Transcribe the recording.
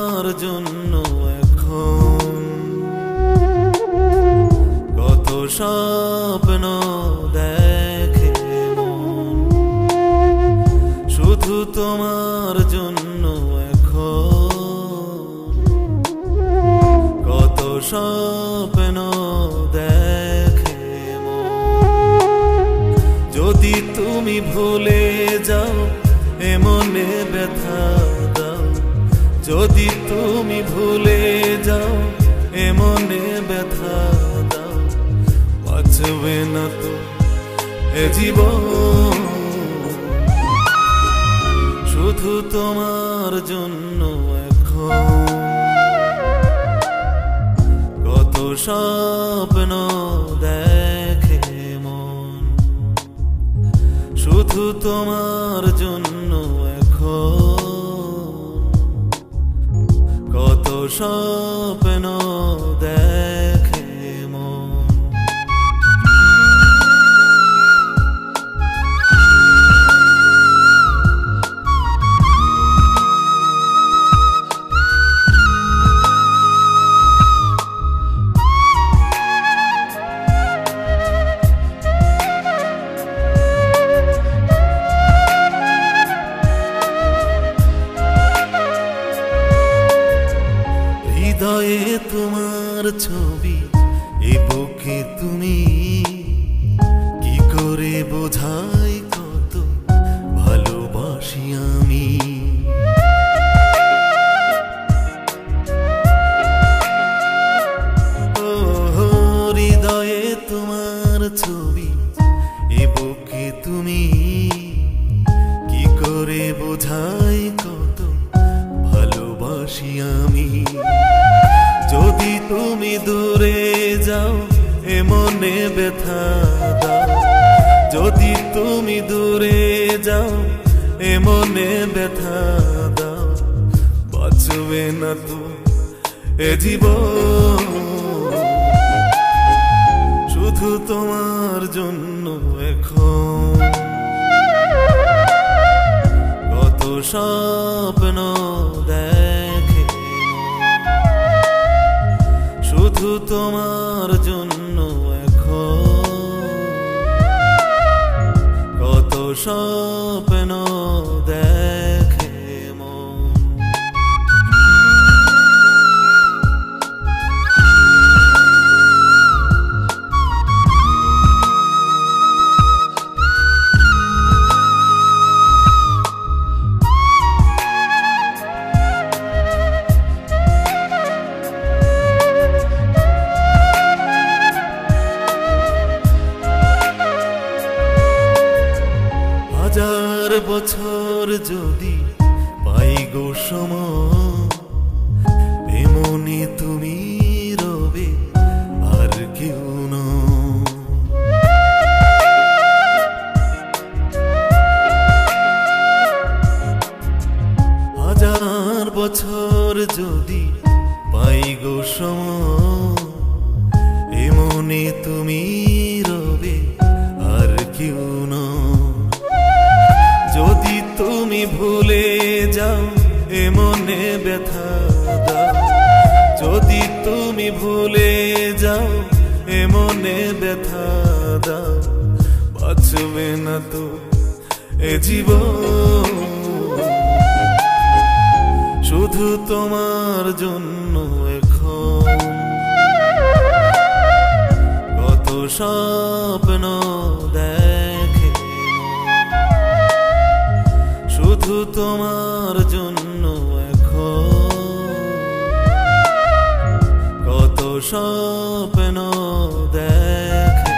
তোমার জন্য এখন কত স্বপ্ন দেখে মন, শুধু তোমার জন্য এখন কত স্বপ্ন দেখে মন। যদি তুমি ভুলে যাও এমনে ব্যথা দাও, যদি তুমি ভুলে যাও এমনে ব্যথা দাও, বাঁচবে না তো এ জীবন, শুধু তোমার জন্য এখন কত স্বপ্ন দেখে মন, শুধু তোমার জন্য এখন কত স্বপ্ন দেখে মন। হৃদয়ে তোমার ছবি, এ বুকে তুমি, কি করে বোঝাই কত ভালোবাসি আমি। ও হৃদয়ে তোমার ছবি, এ বুকে তুমি, কি করে বোঝাই কত ভালোবাসি আমি। যদি তুমি দূরে যাও এমনে ব্যথা দাও, যদি তুমি দূরে যাও এমনে ব্যথা দাও, বাঁচবে না তো এ জীবন, শুধু তোমার জন্য এখন কত স্বপ্ন দেখে শুধু তোমার জন্য এখন কত স্বপ্ন দেখে মন। হাজার বছর যদি পাই গো সময়, এমনি তুমি রবে আর কেউ নয়। হাজার বছর যদি পাই গো সময়, এমনি তুমি রবে আর কেউ নয়। যদি তুমি ভুলে যাও এমনে ব্যথা দাও, যদি তুমি ভুলে যাও এমনে ব্যথা দাও, বাঁচবে না তো এ জীবন, শুধু তোমার জন্য এখন কত স্বপ্ন দেখে শুধু তোমার জন্য এখন কত স্বপ্ন দেখে।